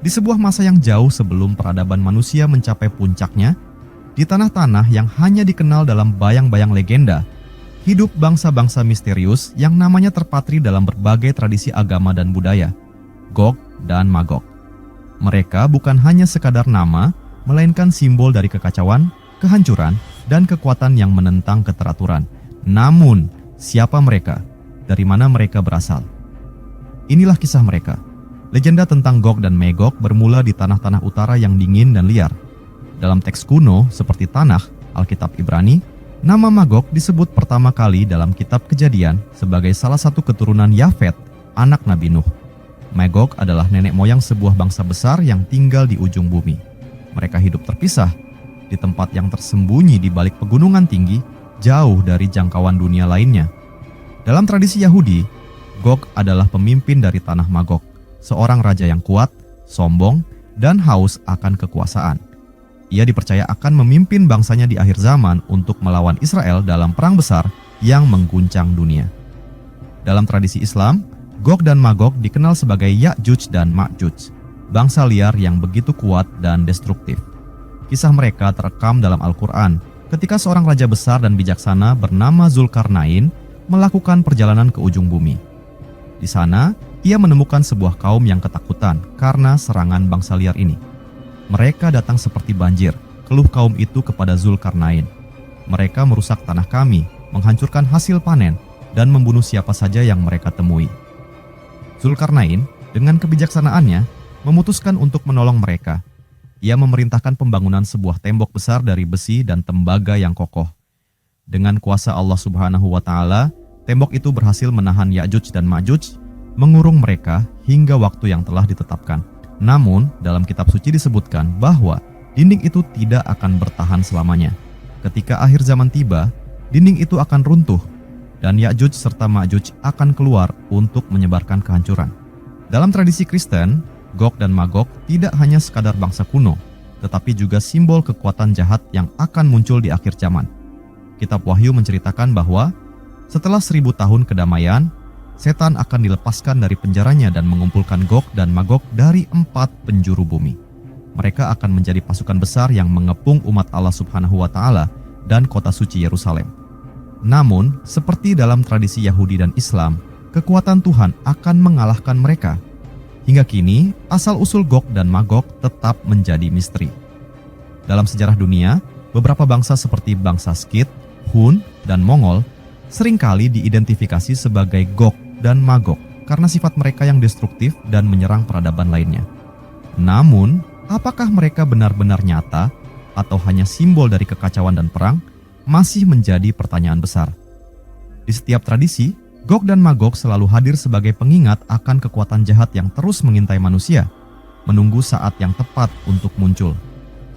Di sebuah masa yang jauh sebelum peradaban manusia mencapai puncaknya, di tanah-tanah yang hanya dikenal dalam bayang-bayang legenda, hidup bangsa-bangsa misterius yang namanya terpatri dalam berbagai tradisi agama dan budaya, Gog dan Magog. Mereka bukan hanya sekadar nama, melainkan simbol dari kekacauan, kehancuran, dan kekuatan yang menentang keteraturan. Namun, siapa mereka? Dari mana mereka berasal? Inilah kisah mereka. Legenda tentang Gog dan Magog bermula di tanah-tanah utara yang dingin dan liar. Dalam teks kuno seperti Tanakh, Alkitab Ibrani, nama Magog disebut pertama kali dalam kitab Kejadian sebagai salah satu keturunan Yafet, anak Nabi Nuh. Magog adalah nenek moyang sebuah bangsa besar yang tinggal di ujung bumi. Mereka hidup terpisah, di tempat yang tersembunyi di balik pegunungan tinggi, jauh dari jangkauan dunia lainnya. Dalam tradisi Yahudi, Gog adalah pemimpin dari tanah Magog, seorang raja yang kuat, sombong, dan haus akan kekuasaan. Ia dipercaya akan memimpin bangsanya di akhir zaman untuk melawan Israel dalam perang besar yang mengguncang dunia. Dalam tradisi Islam, Gog dan Magog dikenal sebagai Ya'juj dan Ma'juj, bangsa liar yang begitu kuat dan destruktif. Kisah mereka terekam dalam Al-Quran ketika seorang raja besar dan bijaksana bernama Zulkarnain melakukan perjalanan ke ujung bumi. Di sana, ia menemukan sebuah kaum yang ketakutan karena serangan bangsa liar ini. Mereka datang seperti banjir, keluh kaum itu kepada Zulkarnain. Mereka merusak tanah kami, menghancurkan hasil panen, dan membunuh siapa saja yang mereka temui. Zulkarnain, dengan kebijaksanaannya, memutuskan untuk menolong mereka. Ia memerintahkan pembangunan sebuah tembok besar dari besi dan tembaga yang kokoh. Dengan kuasa Allah Subhanahu wa Ta'ala, tembok itu berhasil menahan Ya'juj dan Ma'juj, mengurung mereka hingga waktu yang telah ditetapkan. Namun, dalam kitab suci disebutkan bahwa dinding itu tidak akan bertahan selamanya. Ketika akhir zaman tiba, dinding itu akan runtuh, dan Ya'juj serta Ma'juj akan keluar untuk menyebarkan kehancuran. Dalam tradisi Kristen, Gog dan Magog tidak hanya sekadar bangsa kuno, tetapi juga simbol kekuatan jahat yang akan muncul di akhir zaman. Kitab Wahyu menceritakan bahwa setelah 1000 tahun kedamaian, setan akan dilepaskan dari penjaranya dan mengumpulkan Gog dan Magog dari 4 penjuru bumi. Mereka akan menjadi pasukan besar yang mengepung umat Allah Subhanahu wa Ta'ala dan kota suci Yerusalem. Namun, seperti dalam tradisi Yahudi dan Islam, kekuatan Tuhan akan mengalahkan mereka. Hingga kini, asal-usul Gog dan Magog tetap menjadi misteri. Dalam sejarah dunia, beberapa bangsa seperti bangsa Skit, Hun, dan Mongol seringkali diidentifikasi sebagai Gog dan Magog karena sifat mereka yang destruktif dan menyerang peradaban lainnya. Namun, apakah mereka benar-benar nyata atau hanya simbol dari kekacauan dan perang masih menjadi pertanyaan besar. Di setiap tradisi, Gog dan Magog selalu hadir sebagai pengingat akan kekuatan jahat yang terus mengintai manusia, menunggu saat yang tepat untuk muncul.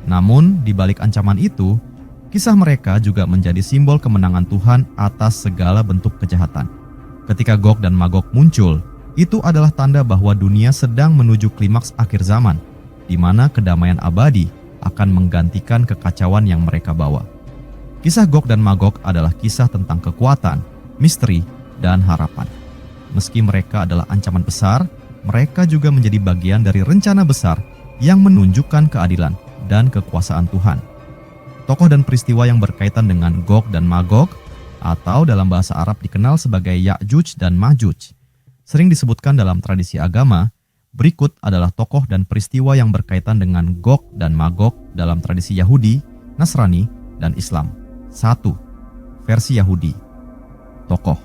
Namun, di balik ancaman itu, kisah mereka juga menjadi simbol kemenangan Tuhan atas segala bentuk kejahatan. Ketika Gog dan Magog muncul, itu adalah tanda bahwa dunia sedang menuju klimaks akhir zaman, di mana kedamaian abadi akan menggantikan kekacauan yang mereka bawa. Kisah Gog dan Magog adalah kisah tentang kekuatan, misteri, dan harapan. Meski mereka adalah ancaman besar, mereka juga menjadi bagian dari rencana besar yang menunjukkan keadilan dan kekuasaan Tuhan. Tokoh dan peristiwa yang berkaitan dengan Gog dan Magog, atau dalam bahasa Arab dikenal sebagai Ya'juj dan Ma'juj, sering disebutkan dalam tradisi agama. Berikut adalah tokoh dan peristiwa yang berkaitan dengan Gog dan Magog dalam tradisi Yahudi, Nasrani, dan Islam. 1. Versi Yahudi. Tokoh.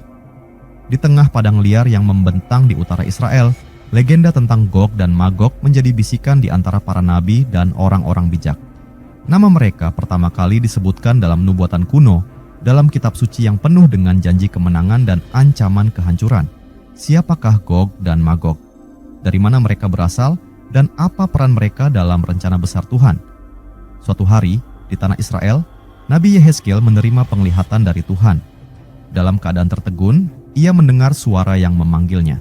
Di tengah padang liar yang membentang di utara Israel, legenda tentang Gog dan Magog menjadi bisikan di antara para nabi dan orang-orang bijak. Nama mereka pertama kali disebutkan dalam nubuatan kuno, dalam kitab suci yang penuh dengan janji kemenangan dan ancaman kehancuran. Siapakah Gog dan Magog? Dari mana mereka berasal dan apa peran mereka dalam rencana besar Tuhan? Suatu hari, di tanah Israel, Nabi Yehezkiel menerima penglihatan dari Tuhan. Dalam keadaan tertegun, ia mendengar suara yang memanggilnya.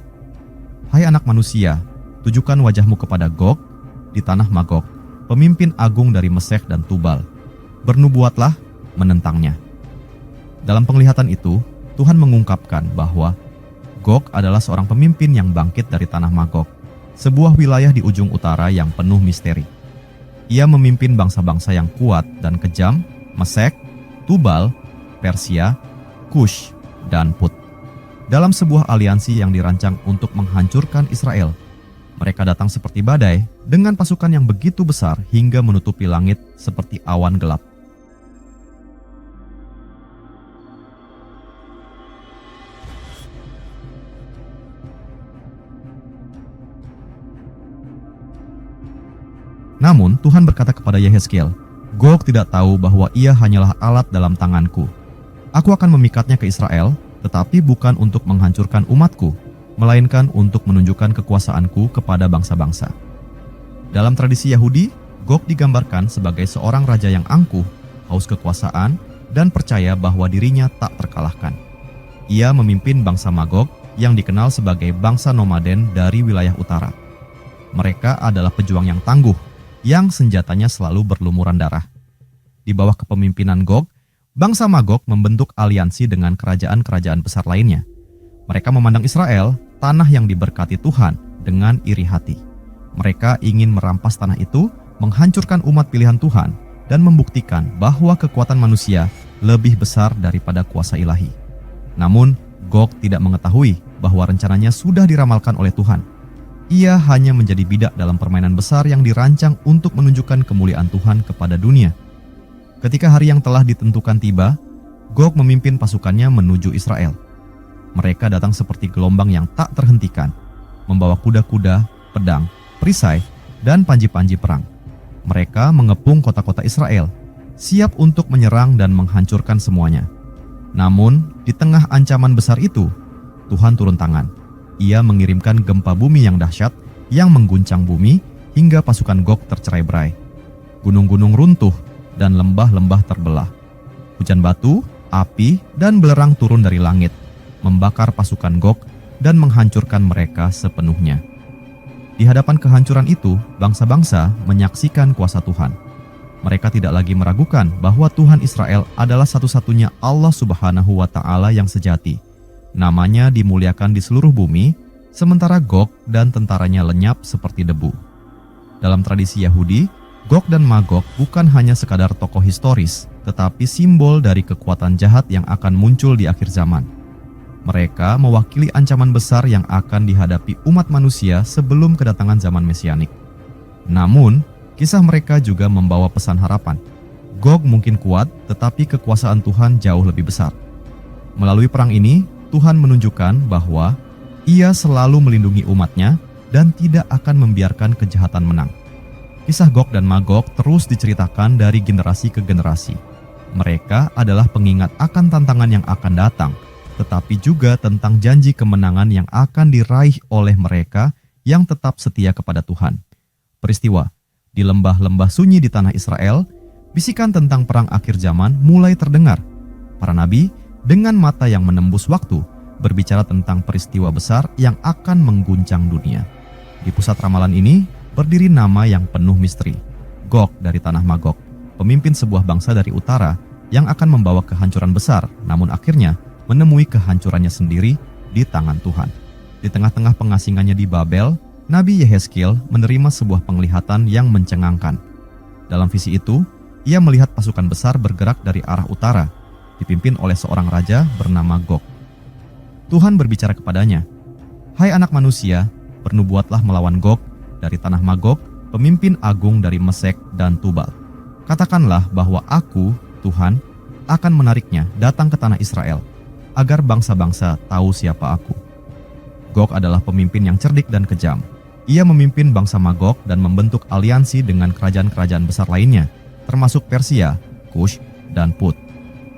Hai anak manusia, tujukan wajahmu kepada Gog di tanah Magog, pemimpin agung dari Mesek dan Tubal. Bernubuatlah menentangnya. Dalam penglihatan itu, Tuhan mengungkapkan bahwa Gog adalah seorang pemimpin yang bangkit dari tanah Magog. sebuah wilayah di ujung utara yang penuh misteri. Ia memimpin bangsa-bangsa yang kuat dan kejam, Mesek, Tubal, Persia, Kush, dan Put. Dalam sebuah aliansi yang dirancang untuk menghancurkan Israel, mereka datang seperti badai dengan pasukan yang begitu besar hingga menutupi langit seperti awan gelap. Namun Tuhan berkata kepada Yehezkiel, Gog tidak tahu bahwa ia hanyalah alat dalam tanganku. Aku akan memikatnya ke Israel, tetapi bukan untuk menghancurkan umatku, melainkan untuk menunjukkan kekuasaanku kepada bangsa-bangsa. Dalam tradisi Yahudi, Gog digambarkan sebagai seorang raja yang angkuh, haus kekuasaan, dan percaya bahwa dirinya tak terkalahkan. Ia memimpin bangsa Magog yang dikenal sebagai bangsa nomaden dari wilayah utara. Mereka adalah pejuang yang tangguh, yang senjatanya selalu berlumuran darah. Di bawah kepemimpinan Gog, bangsa Magog membentuk aliansi dengan kerajaan-kerajaan besar lainnya. Mereka memandang Israel, tanah yang diberkati Tuhan, dengan iri hati. Mereka ingin merampas tanah itu, menghancurkan umat pilihan Tuhan, dan membuktikan bahwa kekuatan manusia lebih besar daripada kuasa ilahi. Namun, Gog tidak mengetahui bahwa rencananya sudah diramalkan oleh Tuhan. Ia hanya menjadi bidak dalam permainan besar yang dirancang untuk menunjukkan kemuliaan Tuhan kepada dunia. Ketika hari yang telah ditentukan tiba, Gog memimpin pasukannya menuju Israel. Mereka datang seperti gelombang yang tak terhentikan, membawa kuda-kuda, pedang, perisai, dan panji-panji perang. Mereka mengepung kota-kota Israel, siap untuk menyerang dan menghancurkan semuanya. Namun, di tengah ancaman besar itu, Tuhan turun tangan. Ia mengirimkan gempa bumi yang dahsyat yang mengguncang bumi hingga pasukan Gog tercerai-berai. Gunung-gunung runtuh dan lembah-lembah terbelah. Hujan batu, api, dan belerang turun dari langit, membakar pasukan Gog dan menghancurkan mereka sepenuhnya. Di hadapan kehancuran itu, bangsa-bangsa menyaksikan kuasa Tuhan. Mereka tidak lagi meragukan bahwa Tuhan Israel adalah satu-satunya Allah Subhanahu wa Ta'ala yang sejati. Namanya dimuliakan di seluruh bumi, sementara Gog dan tentaranya lenyap seperti debu. Dalam tradisi Yahudi, Gog dan Magog bukan hanya sekadar tokoh historis, tetapi simbol dari kekuatan jahat yang akan muncul di akhir zaman. Mereka mewakili ancaman besar yang akan dihadapi umat manusia sebelum kedatangan zaman Mesianik. Namun, kisah mereka juga membawa pesan harapan. Gog mungkin kuat, tetapi kekuasaan Tuhan jauh lebih besar. Melalui perang ini, Tuhan menunjukkan bahwa Ia selalu melindungi umatnya dan tidak akan membiarkan kejahatan menang. Kisah Gog dan Magog terus diceritakan dari generasi ke generasi. Mereka adalah pengingat akan tantangan yang akan datang, tetapi juga tentang janji kemenangan yang akan diraih oleh mereka yang tetap setia kepada Tuhan. Peristiwa di lembah-lembah sunyi di tanah Israel, bisikan tentang perang akhir zaman mulai terdengar. Para nabi dengan mata yang menembus waktu, berbicara tentang peristiwa besar yang akan mengguncang dunia. Di pusat ramalan ini, berdiri nama yang penuh misteri, Gog dari tanah Magog, pemimpin sebuah bangsa dari utara yang akan membawa kehancuran besar, namun akhirnya menemui kehancurannya sendiri di tangan Tuhan. Di tengah-tengah pengasingannya di Babel, Nabi Yehezkiel menerima sebuah penglihatan yang mencengangkan. Dalam visi itu, ia melihat pasukan besar bergerak dari arah utara, dipimpin oleh seorang raja bernama Gog. Tuhan berbicara kepadanya, "Hai anak manusia, bernubuatlah melawan Gog dari tanah Magog, pemimpin agung dari Mesek dan Tubal. Katakanlah bahwa aku, Tuhan, akan menariknya datang ke tanah Israel, agar bangsa-bangsa tahu siapa aku." Gog adalah pemimpin yang cerdik dan kejam. Ia memimpin bangsa Magog dan membentuk aliansi dengan kerajaan-kerajaan besar lainnya, termasuk Persia, Kush, dan Put.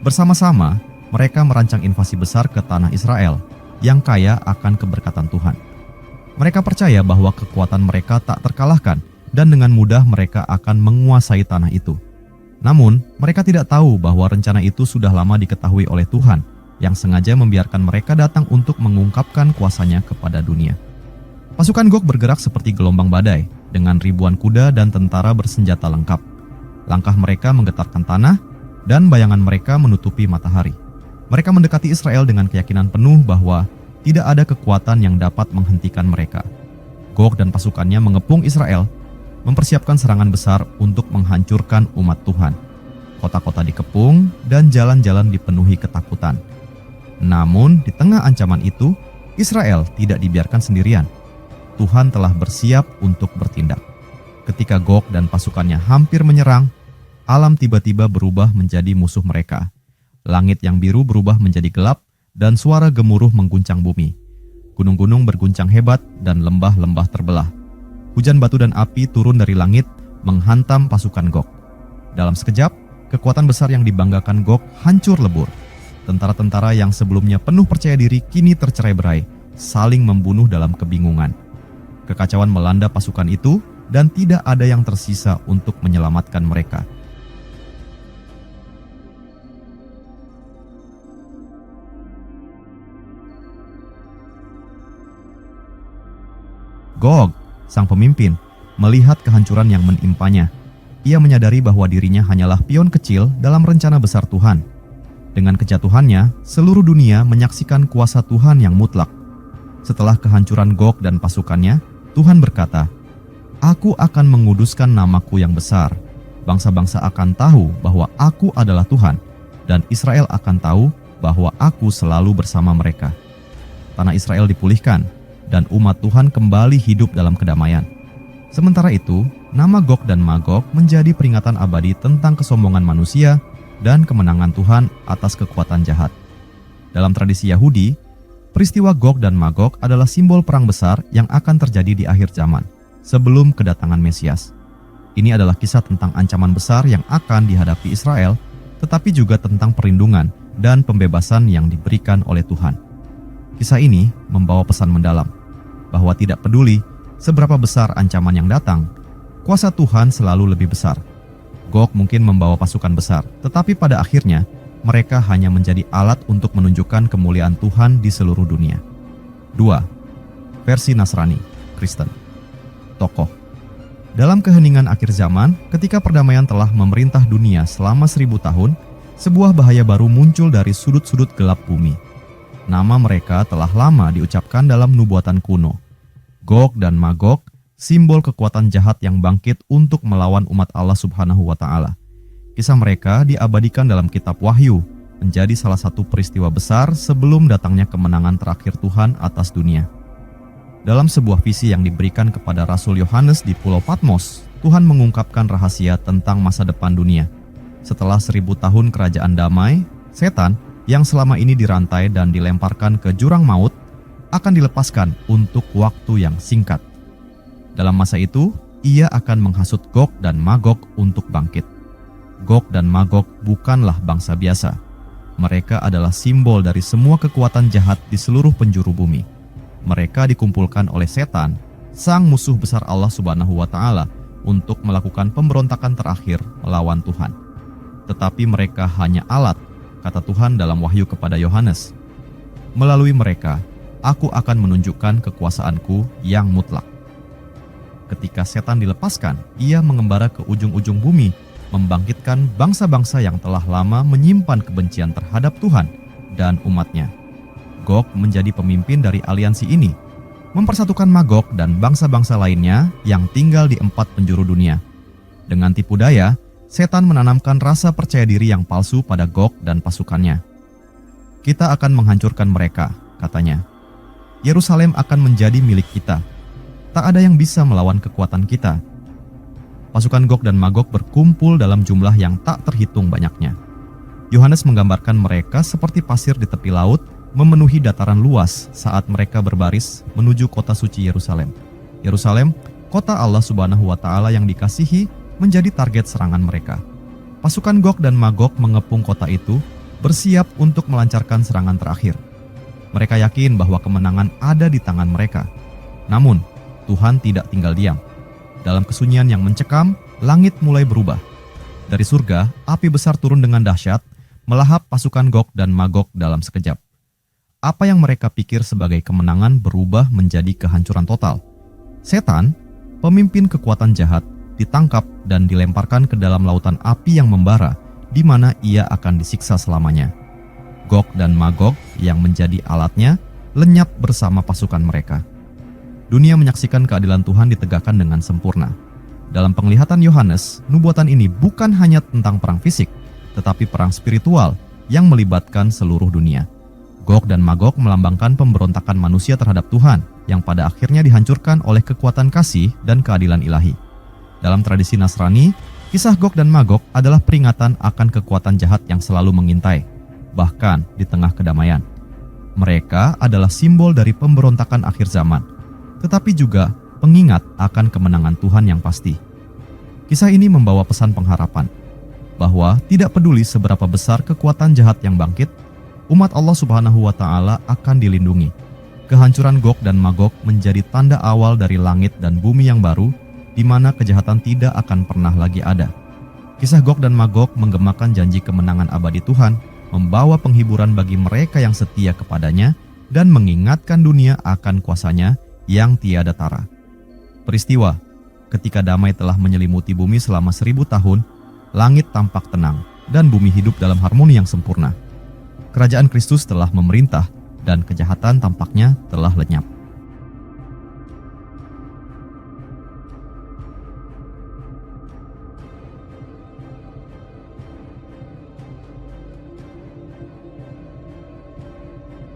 Bersama-sama, mereka merancang invasi besar ke tanah Israel yang kaya akan keberkatan Tuhan. Mereka percaya bahwa kekuatan mereka tak terkalahkan dan dengan mudah mereka akan menguasai tanah itu. Namun, mereka tidak tahu bahwa rencana itu sudah lama diketahui oleh Tuhan yang sengaja membiarkan mereka datang untuk mengungkapkan kuasanya kepada dunia. Pasukan Gog bergerak seperti gelombang badai dengan ribuan kuda dan tentara bersenjata lengkap. Langkah mereka menggetarkan tanah dan bayangan mereka menutupi matahari. Mereka mendekati Israel dengan keyakinan penuh bahwa tidak ada kekuatan yang dapat menghentikan mereka. Gog dan pasukannya mengepung Israel, mempersiapkan serangan besar untuk menghancurkan umat Tuhan. Kota-kota dikepung dan jalan-jalan dipenuhi ketakutan. Namun di tengah ancaman itu, Israel tidak dibiarkan sendirian. Tuhan telah bersiap untuk bertindak. Ketika Gog dan pasukannya hampir menyerang, alam tiba-tiba berubah menjadi musuh mereka. Langit yang biru berubah menjadi gelap dan suara gemuruh mengguncang bumi. Gunung-gunung berguncang hebat dan lembah-lembah terbelah. Hujan batu dan api turun dari langit menghantam pasukan Gog. Dalam sekejap, kekuatan besar yang dibanggakan Gog hancur lebur. Tentara-tentara yang sebelumnya penuh percaya diri kini tercerai-berai, saling membunuh dalam kebingungan. Kekacauan melanda pasukan itu dan tidak ada yang tersisa untuk menyelamatkan mereka. Gog, sang pemimpin, melihat kehancuran yang menimpanya. Ia menyadari bahwa dirinya hanyalah pion kecil dalam rencana besar Tuhan. Dengan kejatuhannya, seluruh dunia menyaksikan kuasa Tuhan yang mutlak. Setelah kehancuran Gog dan pasukannya, Tuhan berkata, "Aku akan menguduskan namaku yang besar. Bangsa-bangsa akan tahu bahwa aku adalah Tuhan, dan Israel akan tahu bahwa aku selalu bersama mereka." Tanah Israel dipulihkan, dan umat Tuhan kembali hidup dalam kedamaian. Sementara itu, nama Gog dan Magog menjadi peringatan abadi tentang kesombongan manusia dan kemenangan Tuhan atas kekuatan jahat. Dalam tradisi Yahudi, peristiwa Gog dan Magog adalah simbol perang besar yang akan terjadi di akhir zaman, sebelum kedatangan Mesias. Ini adalah kisah tentang ancaman besar yang akan dihadapi Israel, tetapi juga tentang perlindungan dan pembebasan yang diberikan oleh Tuhan. Kisah ini membawa pesan mendalam, bahwa tidak peduli seberapa besar ancaman yang datang, kuasa Tuhan selalu lebih besar. Gog mungkin membawa pasukan besar, tetapi pada akhirnya mereka hanya menjadi alat untuk menunjukkan kemuliaan Tuhan di seluruh dunia. 2. Versi Nasrani, Kristen. Tokoh. Dalam keheningan akhir zaman, ketika perdamaian telah memerintah dunia selama 1000 tahun, sebuah bahaya baru muncul dari sudut-sudut gelap bumi. Nama mereka telah lama diucapkan dalam nubuatan kuno. Gog dan Magog, simbol kekuatan jahat yang bangkit untuk melawan umat Allah Subhanahu wa Ta'ala. Kisah mereka diabadikan dalam kitab Wahyu, menjadi salah satu peristiwa besar sebelum datangnya kemenangan terakhir Tuhan atas dunia. Dalam sebuah visi yang diberikan kepada Rasul Yohanes di Pulau Patmos, Tuhan mengungkapkan rahasia tentang masa depan dunia. Setelah 1000 tahun kerajaan damai, setan yang selama ini dirantai dan dilemparkan ke jurang maut akan dilepaskan untuk waktu yang singkat. Dalam masa itu, ia akan menghasut Gog dan Magog untuk bangkit. Gog dan Magog bukanlah bangsa biasa. Mereka adalah simbol dari semua kekuatan jahat di seluruh penjuru bumi. Mereka dikumpulkan oleh setan, sang musuh besar Allah Subhanahu wa Ta'ala, untuk melakukan pemberontakan terakhir melawan Tuhan. Tetapi mereka hanya alat, kata Tuhan dalam Wahyu kepada Yohanes. Melalui mereka, aku akan menunjukkan kekuasaanku yang mutlak. Ketika setan dilepaskan, ia mengembara ke ujung-ujung bumi, membangkitkan bangsa-bangsa yang telah lama menyimpan kebencian terhadap Tuhan dan umatnya. Gog menjadi pemimpin dari aliansi ini, mempersatukan Magog dan bangsa-bangsa lainnya yang tinggal di 4 penjuru dunia. Dengan tipu daya, setan menanamkan rasa percaya diri yang palsu pada Gog dan pasukannya. Kita akan menghancurkan mereka, katanya. Yerusalem akan menjadi milik kita. Tak ada yang bisa melawan kekuatan kita. Pasukan Gog dan Magog berkumpul dalam jumlah yang tak terhitung banyaknya. Yohanes menggambarkan mereka seperti pasir di tepi laut, memenuhi dataran luas saat mereka berbaris menuju kota suci Yerusalem. Yerusalem, kota Allah Subhanahu wa Ta'ala yang dikasihi, menjadi target serangan mereka. Pasukan Gog dan Magog mengepung kota itu, bersiap untuk melancarkan serangan terakhir. Mereka yakin bahwa kemenangan ada di tangan mereka. Namun, Tuhan tidak tinggal diam. Dalam kesunyian yang mencekam, langit mulai berubah. Dari surga, api besar turun dengan dahsyat, melahap pasukan Gog dan Magog dalam sekejap. Apa yang mereka pikir sebagai kemenangan berubah menjadi kehancuran total. Setan, pemimpin kekuatan jahat, ditangkap dan dilemparkan ke dalam lautan api yang membara, di mana ia akan disiksa selamanya. Gog dan Magog yang menjadi alatnya lenyap bersama pasukan mereka. dunia menyaksikan keadilan Tuhan ditegakkan dengan sempurna. Dalam penglihatan Yohanes, nubuatan ini bukan hanya tentang perang fisik, tetapi perang spiritual yang melibatkan seluruh dunia. Gog dan Magog melambangkan pemberontakan manusia terhadap Tuhan yang pada akhirnya dihancurkan oleh kekuatan kasih dan keadilan ilahi. Dalam tradisi Nasrani, kisah Gog dan Magog adalah peringatan akan kekuatan jahat yang selalu mengintai, bahkan di tengah kedamaian. Mereka adalah simbol dari pemberontakan akhir zaman, tetapi juga pengingat akan kemenangan Tuhan yang pasti. Kisah ini membawa pesan pengharapan, bahwa tidak peduli seberapa besar kekuatan jahat yang bangkit, umat Allah Subhanahu wa Ta'ala akan dilindungi. Kehancuran Gog dan Magog menjadi tanda awal dari langit dan bumi yang baru, di mana kejahatan tidak akan pernah lagi ada. Kisah Gog dan Magog menggemakan janji kemenangan abadi Tuhan, membawa penghiburan bagi mereka yang setia kepadanya, dan mengingatkan dunia akan kuasanya yang tiada tara. Peristiwa ketika damai telah menyelimuti bumi selama 1000 tahun, langit tampak tenang, dan bumi hidup dalam harmoni yang sempurna. Kerajaan Kristus telah memerintah, dan kejahatan tampaknya telah lenyap.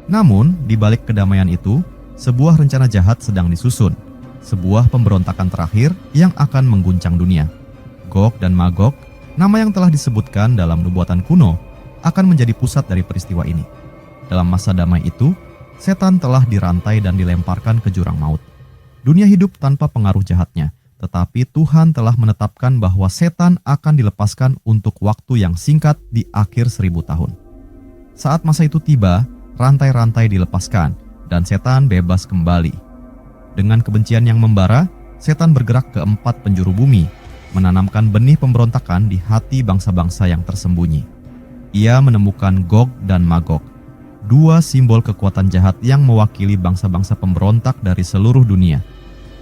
Namun, di balik kedamaian itu, sebuah rencana jahat sedang disusun, sebuah pemberontakan terakhir yang akan mengguncang dunia. Gog dan Magog, nama yang telah disebutkan dalam nubuatan kuno, akan menjadi pusat dari peristiwa ini. Dalam masa damai itu, setan telah dirantai dan dilemparkan ke jurang maut. Dunia hidup tanpa pengaruh jahatnya, tetapi Tuhan telah menetapkan bahwa setan akan dilepaskan untuk waktu yang singkat di akhir 1000 tahun. Saat masa itu tiba, rantai-rantai dilepaskan, dan setan bebas kembali. Dengan kebencian yang membara, setan bergerak ke 4 penjuru bumi, menanamkan benih pemberontakan di hati bangsa-bangsa yang tersembunyi. Ia menemukan Gog dan Magog, 2 simbol kekuatan jahat yang mewakili bangsa-bangsa pemberontak dari seluruh dunia.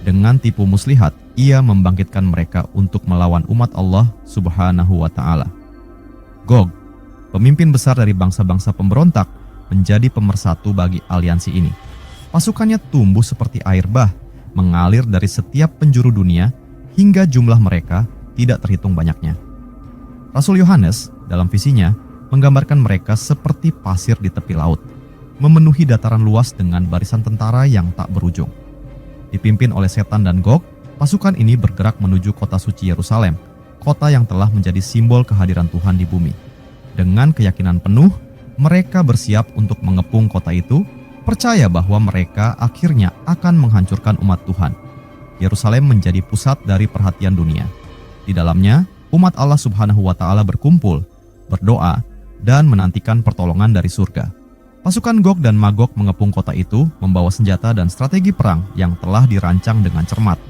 Dengan tipu muslihat, ia membangkitkan mereka untuk melawan umat Allah Subhanahu wa Ta'ala. Gog, pemimpin besar dari bangsa-bangsa pemberontak, menjadi pemersatu bagi aliansi ini. Pasukannya tumbuh seperti air bah, mengalir dari setiap penjuru dunia hingga jumlah mereka tidak terhitung banyaknya. Rasul Yohanes dalam visinya menggambarkan mereka seperti pasir di tepi laut, memenuhi dataran luas dengan barisan tentara yang tak berujung. Dipimpin oleh setan dan Gog, pasukan ini bergerak menuju kota suci Yerusalem, kota yang telah menjadi simbol kehadiran Tuhan di bumi. Dengan keyakinan penuh, mereka bersiap untuk mengepung kota itu, percaya bahwa mereka akhirnya akan menghancurkan umat Tuhan. Yerusalem menjadi pusat dari perhatian dunia. Di dalamnya, umat Allah Subhanahu wa Ta'ala berkumpul, berdoa, dan menantikan pertolongan dari surga. Pasukan Gog dan Magog mengepung kota itu, membawa senjata dan strategi perang yang telah dirancang dengan cermat.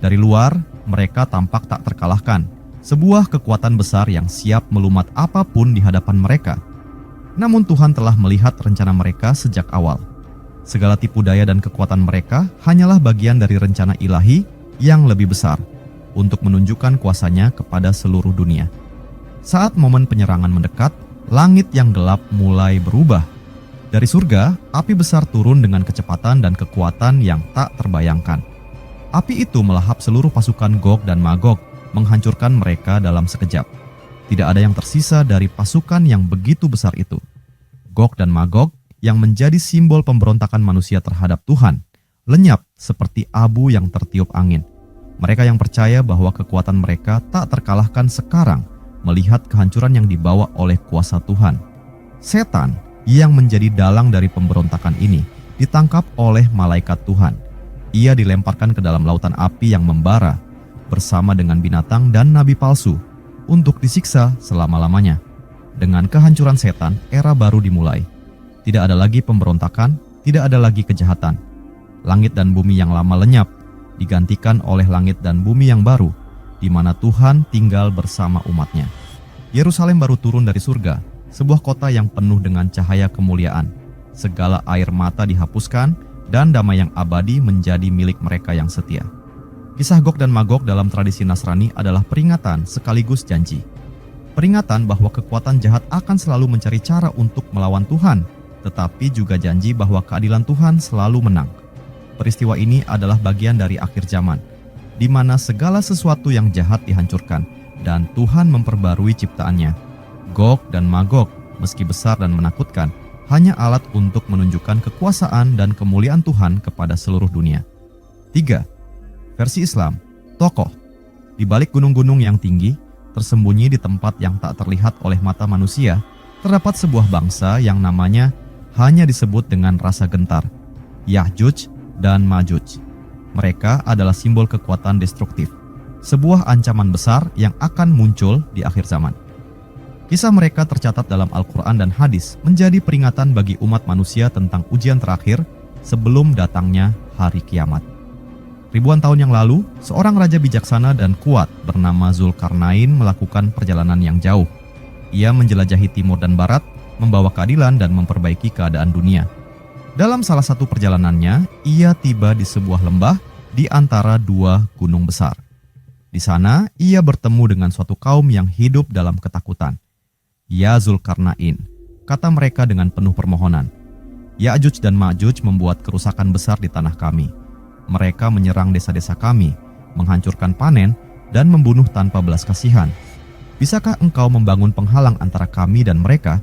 Dari luar, mereka tampak tak terkalahkan, sebuah kekuatan besar yang siap melumat apapun di hadapan mereka. Namun Tuhan telah melihat rencana mereka sejak awal. Segala tipu daya dan kekuatan mereka hanyalah bagian dari rencana ilahi yang lebih besar untuk menunjukkan kuasanya kepada seluruh dunia. Saat momen penyerangan mendekat, langit yang gelap mulai berubah. Dari surga, api besar turun dengan kecepatan dan kekuatan yang tak terbayangkan. Api itu melahap seluruh pasukan Gog dan Magog, menghancurkan mereka dalam sekejap. Tidak ada yang tersisa dari pasukan yang begitu besar itu. Gog dan Magog yang menjadi simbol pemberontakan manusia terhadap Tuhan, lenyap seperti abu yang tertiup angin. Mereka yang percaya bahwa kekuatan mereka tak terkalahkan sekarang melihat kehancuran yang dibawa oleh kuasa Tuhan. Setan yang menjadi dalang dari pemberontakan ini ditangkap oleh malaikat Tuhan. Ia dilemparkan ke dalam lautan api yang membara bersama dengan binatang dan nabi palsu, untuk disiksa selama-lamanya. Dengan kehancuran setan, era baru dimulai. Tidak ada lagi pemberontakan, tidak ada lagi kejahatan. Langit dan bumi yang lama lenyap, digantikan oleh langit dan bumi yang baru, di mana Tuhan tinggal bersama umatnya. Yerusalem baru turun dari surga, sebuah kota yang penuh dengan cahaya kemuliaan. Segala air mata dihapuskan, dan damai yang abadi menjadi milik mereka yang setia. Kisah Gog dan Magog dalam tradisi Nasrani adalah peringatan sekaligus janji. Peringatan bahwa kekuatan jahat akan selalu mencari cara untuk melawan Tuhan, tetapi juga janji bahwa keadilan Tuhan selalu menang. peristiwa ini adalah bagian dari akhir zaman, di mana segala sesuatu yang jahat dihancurkan dan Tuhan memperbarui ciptaannya. Gog dan Magog, meski besar dan menakutkan, hanya alat untuk menunjukkan kekuasaan dan kemuliaan Tuhan kepada seluruh dunia. 3. Versi Islam, tokoh. Di balik gunung-gunung yang tinggi, tersembunyi di tempat yang tak terlihat oleh mata manusia, terdapat sebuah bangsa yang namanya hanya disebut dengan rasa gentar, Ya'juj dan Ma'juj. Mereka adalah simbol kekuatan destruktif, sebuah ancaman besar yang akan muncul di akhir zaman. Kisah mereka tercatat dalam Al-Quran dan hadis menjadi peringatan bagi umat manusia tentang ujian terakhir sebelum datangnya hari kiamat. Ribuan tahun yang lalu, seorang raja bijaksana dan kuat bernama Zulkarnain melakukan perjalanan yang jauh. Ia menjelajahi timur dan barat, membawa keadilan dan memperbaiki keadaan dunia. Dalam salah satu perjalanannya, ia tiba di sebuah lembah di antara dua gunung besar. Di sana, ia bertemu dengan suatu kaum yang hidup dalam ketakutan. "Ya Zulkarnain," kata mereka dengan penuh permohonan, "Ya'juj dan Ma'juj membuat kerusakan besar di tanah kami. Mereka menyerang desa-desa kami, menghancurkan panen, dan membunuh tanpa belas kasihan. Bisakah engkau membangun penghalang antara kami dan mereka?"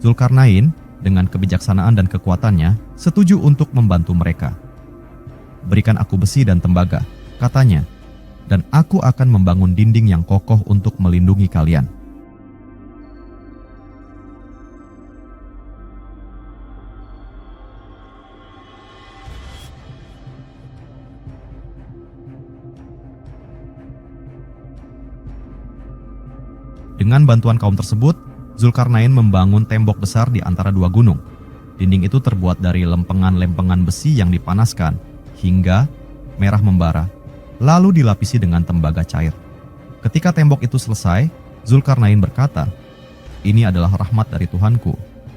Zulkarnain, dengan kebijaksanaan dan kekuatannya, setuju untuk membantu mereka. "Berikan aku besi dan tembaga," katanya, "dan aku akan membangun dinding yang kokoh untuk melindungi kalian." Dengan bantuan kaum tersebut, Zulkarnain membangun tembok besar di antara dua gunung. Dinding itu terbuat dari lempengan-lempengan besi yang dipanaskan hingga merah membara, lalu dilapisi dengan tembaga cair. Ketika tembok itu selesai, Zulkarnain berkata, "Ini adalah rahmat dari Tuhanku.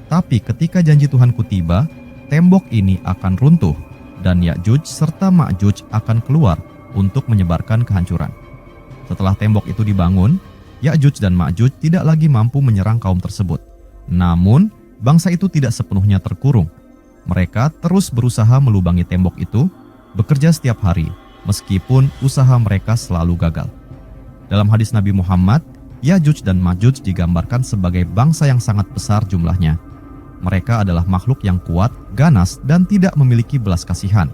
Tapi ketika janji Tuhanku tiba, tembok ini akan runtuh dan Ya'juj serta Ma'juj akan keluar untuk menyebarkan kehancuran." Setelah tembok itu dibangun, Ya'juj dan Ma'juj tidak lagi mampu menyerang kaum tersebut. Namun, bangsa itu tidak sepenuhnya terkurung. Mereka terus berusaha melubangi tembok itu, bekerja setiap hari, meskipun usaha mereka selalu gagal. Dalam hadis Nabi Muhammad, Ya'juj dan Ma'juj digambarkan sebagai bangsa yang sangat besar jumlahnya. Mereka adalah makhluk yang kuat, ganas, dan tidak memiliki belas kasihan.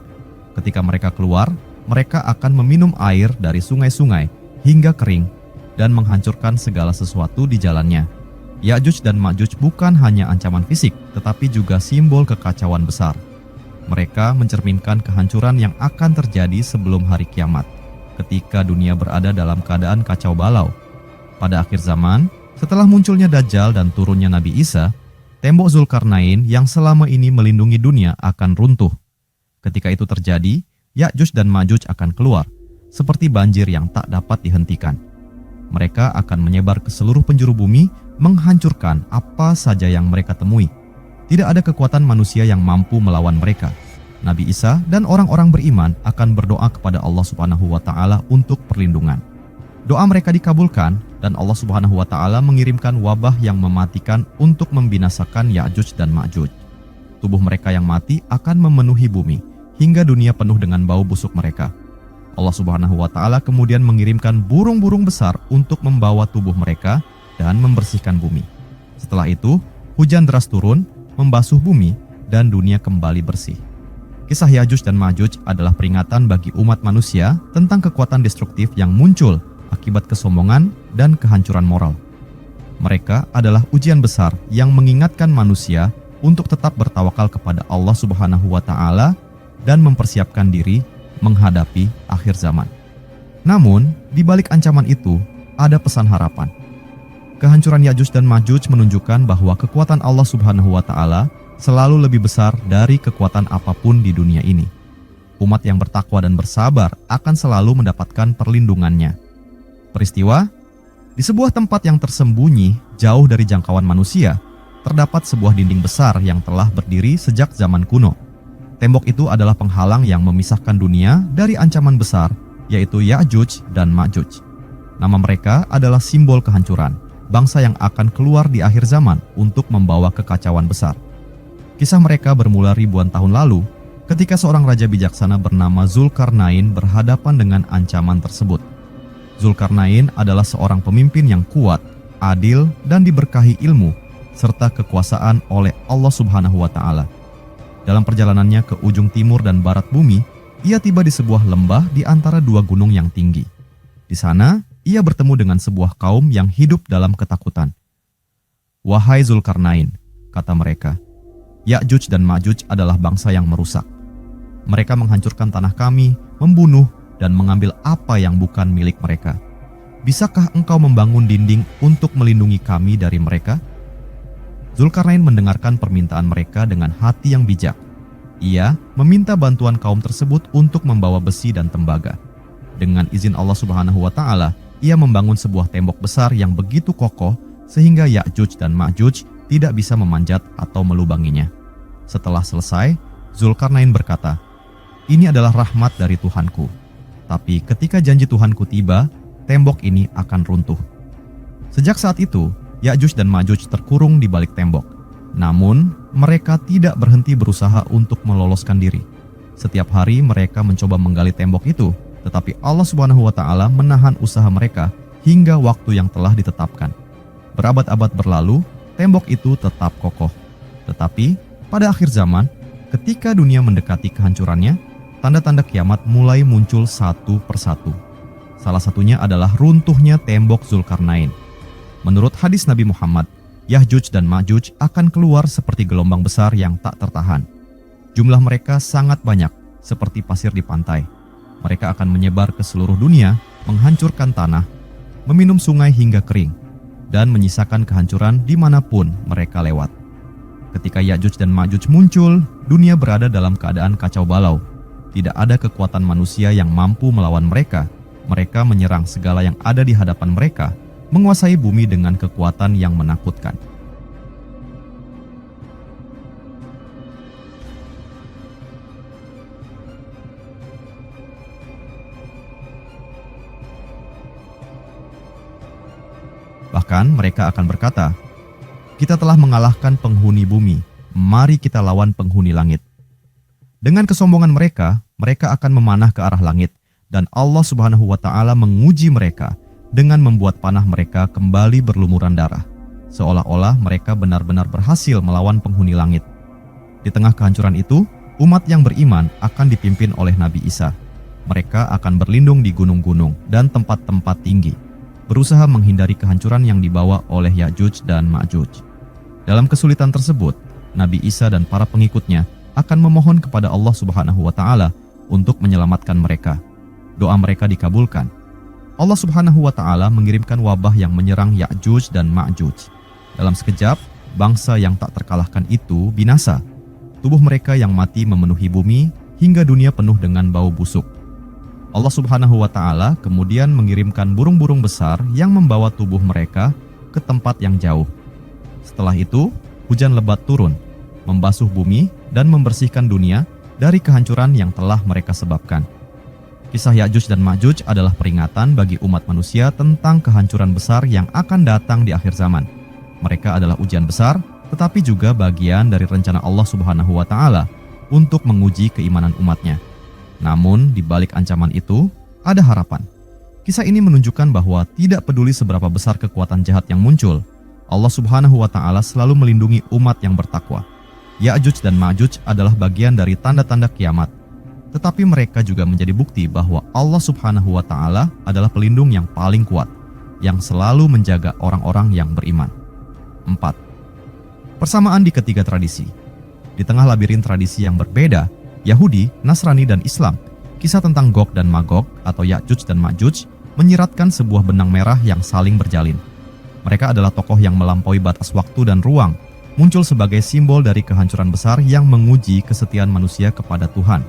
Ketika mereka keluar, mereka akan meminum air dari sungai-sungai hingga kering dan menghancurkan segala sesuatu di jalannya. Ya'juj dan Ma'juj bukan hanya ancaman fisik, tetapi juga simbol kekacauan besar. Mereka mencerminkan kehancuran yang akan terjadi sebelum hari kiamat, ketika dunia berada dalam keadaan kacau balau. Pada akhir zaman, setelah munculnya Dajjal dan turunnya Nabi Isa, tembok Zulkarnain yang selama ini melindungi dunia akan runtuh. Ketika itu terjadi, Ya'juj dan Ma'juj akan keluar, seperti banjir yang tak dapat dihentikan. Mereka akan menyebar ke seluruh penjuru bumi, menghancurkan apa saja yang mereka temui. Tidak ada kekuatan manusia yang mampu melawan mereka. Nabi Isa dan orang-orang beriman akan berdoa kepada Allah Subhanahu wa Ta'ala untuk perlindungan. Doa mereka dikabulkan, dan Allah Subhanahu wa Ta'ala mengirimkan wabah yang mematikan untuk membinasakan Ya'juj dan Ma'juj. Tubuh mereka yang mati akan memenuhi bumi, hingga dunia penuh dengan bau busuk mereka. Allah Subhanahu wa Ta'ala kemudian mengirimkan burung-burung besar untuk membawa tubuh mereka dan membersihkan bumi. Setelah itu, hujan deras turun, membasuh bumi, dan dunia kembali bersih. Kisah Ya'juj dan Ma'juj adalah peringatan bagi umat manusia tentang kekuatan destruktif yang muncul akibat kesombongan dan kehancuran moral. Mereka adalah ujian besar yang mengingatkan manusia untuk tetap bertawakal kepada Allah Subhanahu wa Ta'ala dan mempersiapkan diri menghadapi akhir zaman. Namun, di balik ancaman itu, ada pesan harapan. Kehancuran Ya'juj dan Ma'juj menunjukkan bahwa kekuatan Allah Subhanahu wa Ta'ala selalu lebih besar dari kekuatan apapun di dunia ini. Umat yang bertakwa dan bersabar akan selalu mendapatkan perlindungannya. Peristiwa: di sebuah tempat yang tersembunyi jauh dari jangkauan manusia, terdapat sebuah dinding besar yang telah berdiri sejak zaman kuno. Tembok itu adalah penghalang yang memisahkan dunia dari ancaman besar, yaitu Ya'juj dan Ma'juj. Nama mereka adalah simbol kehancuran, bangsa yang akan keluar di akhir zaman untuk membawa kekacauan besar. Kisah mereka bermula ribuan tahun lalu, ketika seorang raja bijaksana bernama Zulkarnain berhadapan dengan ancaman tersebut. Zulkarnain adalah seorang pemimpin yang kuat, adil, dan diberkahi ilmu serta kekuasaan oleh Allah Subhanahu wa Ta'ala. Dalam perjalanannya ke ujung timur dan barat bumi, ia tiba di sebuah lembah di antara dua gunung yang tinggi. Di sana, ia bertemu dengan sebuah kaum yang hidup dalam ketakutan. "Wahai Zulkarnain," kata mereka, "Ya'juj dan Ma'juj adalah bangsa yang merusak. Mereka menghancurkan tanah kami, membunuh, dan mengambil apa yang bukan milik mereka. Bisakah engkau membangun dinding untuk melindungi kami dari mereka?" Zulkarnain mendengarkan permintaan mereka dengan hati yang bijak. Ia meminta bantuan kaum tersebut untuk membawa besi dan tembaga. Dengan izin Allah Subhanahu wa Ta'ala, ia membangun sebuah tembok besar yang begitu kokoh sehingga Ya'juj dan Ma'juj tidak bisa memanjat atau melubanginya. Setelah selesai, Zulkarnain berkata, "Ini adalah rahmat dari Tuhanku. Tapi ketika janji Tuhanku tiba, tembok ini akan runtuh." Sejak saat itu, Ya'juj dan Ma'juj terkurung di balik tembok. Namun, mereka tidak berhenti berusaha untuk meloloskan diri. Setiap hari mereka mencoba menggali tembok itu, tetapi Allah Subhanahu wa Ta'ala menahan usaha mereka hingga waktu yang telah ditetapkan. Berabad-abad berlalu, tembok itu tetap kokoh. Tetapi, pada akhir zaman, ketika dunia mendekati kehancurannya, tanda-tanda kiamat mulai muncul satu persatu. Salah satunya adalah runtuhnya tembok Zulkarnain. Menurut hadis Nabi Muhammad, Ya'juj dan Ma'juj akan keluar seperti gelombang besar yang tak tertahan. Jumlah mereka sangat banyak, seperti pasir di pantai. Mereka akan menyebar ke seluruh dunia, menghancurkan tanah, meminum sungai hingga kering, dan menyisakan kehancuran dimanapun mereka lewat. Ketika Ya'juj dan Ma'juj muncul, dunia berada dalam keadaan kacau balau. Tidak ada kekuatan manusia yang mampu melawan mereka. Mereka menyerang segala yang ada di hadapan mereka, menguasai bumi dengan kekuatan yang menakutkan. Bahkan mereka akan berkata, "Kita telah mengalahkan penghuni bumi, mari kita lawan penghuni langit." Dengan kesombongan mereka, mereka akan memanah ke arah langit, dan Allah Subhanahu wa Ta'ala menguji mereka dengan membuat panah mereka kembali berlumuran darah, seolah-olah mereka benar-benar berhasil melawan penghuni langit. Di tengah kehancuran itu, umat yang beriman akan dipimpin oleh Nabi Isa. Mereka akan berlindung di gunung-gunung dan tempat-tempat tinggi, berusaha menghindari kehancuran yang dibawa oleh Ya'juj dan Ma'juj. Dalam kesulitan tersebut, Nabi Isa dan para pengikutnya akan memohon kepada Allah Subhanahu wa Ta'ala untuk menyelamatkan mereka. Doa mereka dikabulkan. Allah Subhanahu wa Ta'ala mengirimkan wabah yang menyerang Ya'juj dan Ma'juj. Dalam sekejap, bangsa yang tak terkalahkan itu binasa. Tubuh mereka yang mati memenuhi bumi hingga dunia penuh dengan bau busuk. Allah Subhanahu wa Ta'ala kemudian mengirimkan burung-burung besar yang membawa tubuh mereka ke tempat yang jauh. Setelah itu, hujan lebat turun, membasuh bumi dan membersihkan dunia dari kehancuran yang telah mereka sebabkan. Kisah Ya'juj dan Ma'juj adalah peringatan bagi umat manusia tentang kehancuran besar yang akan datang di akhir zaman. Mereka adalah ujian besar, tetapi juga bagian dari rencana Allah Subhanahu wa Ta'ala untuk menguji keimanan umatnya. Namun, di balik ancaman itu, ada harapan. Kisah ini menunjukkan bahwa tidak peduli seberapa besar kekuatan jahat yang muncul, Allah Subhanahu wa Ta'ala selalu melindungi umat yang bertakwa. Ya'juj dan Ma'juj adalah bagian dari tanda-tanda kiamat. Tetapi mereka juga menjadi bukti bahwa Allah Subhanahu wa Ta'ala adalah pelindung yang paling kuat, yang selalu menjaga orang-orang yang beriman. 4. Persamaan di ketiga tradisi. Di tengah labirin tradisi yang berbeda, Yahudi, Nasrani, dan Islam, kisah tentang Gog dan Magog atau Ya'juj dan Ma'juj menyiratkan sebuah benang merah yang saling berjalin. Mereka adalah tokoh yang melampaui batas waktu dan ruang, muncul sebagai simbol dari kehancuran besar yang menguji kesetiaan manusia kepada Tuhan.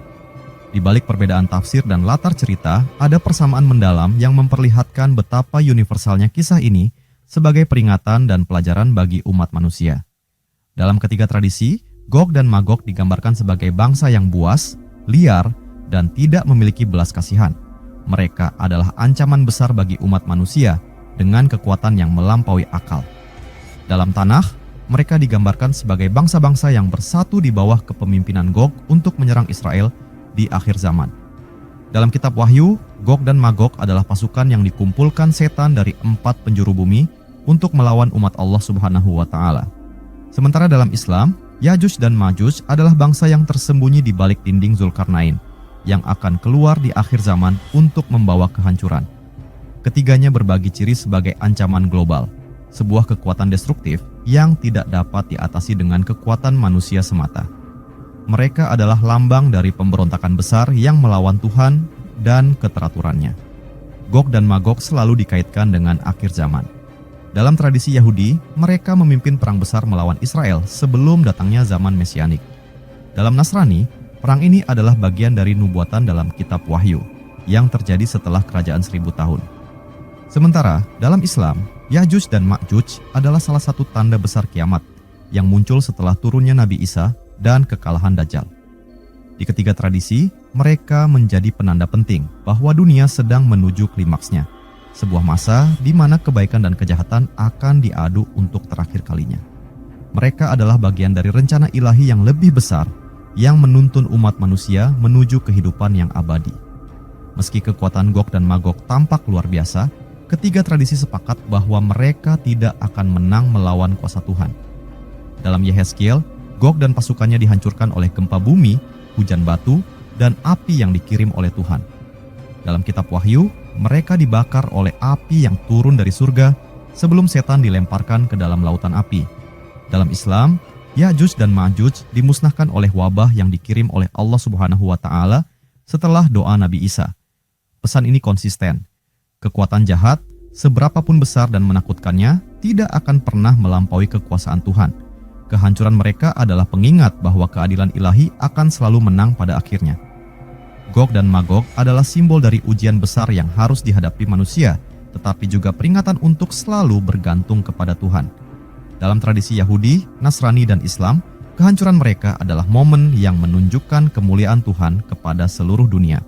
Di balik perbedaan tafsir dan latar cerita, ada persamaan mendalam yang memperlihatkan betapa universalnya kisah ini sebagai peringatan dan pelajaran bagi umat manusia. Dalam ketiga tradisi, Gog dan Magog digambarkan sebagai bangsa yang buas, liar, dan tidak memiliki belas kasihan. Mereka adalah ancaman besar bagi umat manusia dengan kekuatan yang melampaui akal. Dalam Tanakh, mereka digambarkan sebagai bangsa-bangsa yang bersatu di bawah kepemimpinan Gog untuk menyerang Israel di akhir zaman. Dalam kitab Wahyu, Gog dan Magog adalah pasukan yang dikumpulkan setan dari 4 penjuru bumi untuk melawan umat Allah Subhanahu wa Ta'ala. Sementara dalam Islam, Yajuj dan Majuj adalah bangsa yang tersembunyi di balik dinding Zulkarnain yang akan keluar di akhir zaman untuk membawa kehancuran. Ketiganya berbagi ciri sebagai ancaman global, sebuah kekuatan destruktif yang tidak dapat diatasi dengan kekuatan manusia semata. Mereka adalah lambang dari pemberontakan besar yang melawan Tuhan dan keteraturannya. Gog dan Magog selalu dikaitkan dengan akhir zaman. Dalam tradisi Yahudi, mereka memimpin perang besar melawan Israel sebelum datangnya zaman Mesianik. Dalam Nasrani, perang ini adalah bagian dari nubuatan dalam kitab Wahyu yang terjadi setelah kerajaan 1000 tahun. Sementara dalam Islam, Yajuj dan Majuj adalah salah satu tanda besar kiamat yang muncul setelah turunnya Nabi Isa dan kekalahan Dajjal. Di ketiga tradisi, mereka menjadi penanda penting bahwa dunia sedang menuju klimaksnya, sebuah masa di mana kebaikan dan kejahatan akan diadu untuk terakhir kalinya. Mereka adalah bagian dari rencana ilahi yang lebih besar yang menuntun umat manusia menuju kehidupan yang abadi. Meski kekuatan Gog dan Magog tampak luar biasa, ketiga tradisi sepakat bahwa mereka tidak akan menang melawan kuasa Tuhan. Dalam Yehezkiel, Gog dan pasukannya dihancurkan oleh gempa bumi, hujan batu, dan api yang dikirim oleh Tuhan. Dalam kitab Wahyu, mereka dibakar oleh api yang turun dari surga sebelum setan dilemparkan ke dalam lautan api. Dalam Islam, Yajuj dan Majuj dimusnahkan oleh wabah yang dikirim oleh Allah Subhanahu wa Ta'ala setelah doa Nabi Isa. Pesan ini konsisten. Kekuatan jahat, seberapapun besar dan menakutkannya, tidak akan pernah melampaui kekuasaan Tuhan. Kehancuran mereka adalah pengingat bahwa keadilan ilahi akan selalu menang pada akhirnya. Gog dan Magog adalah simbol dari ujian besar yang harus dihadapi manusia, tetapi juga peringatan untuk selalu bergantung kepada Tuhan. Dalam tradisi Yahudi, Nasrani, dan Islam, kehancuran mereka adalah momen yang menunjukkan kemuliaan Tuhan kepada seluruh dunia.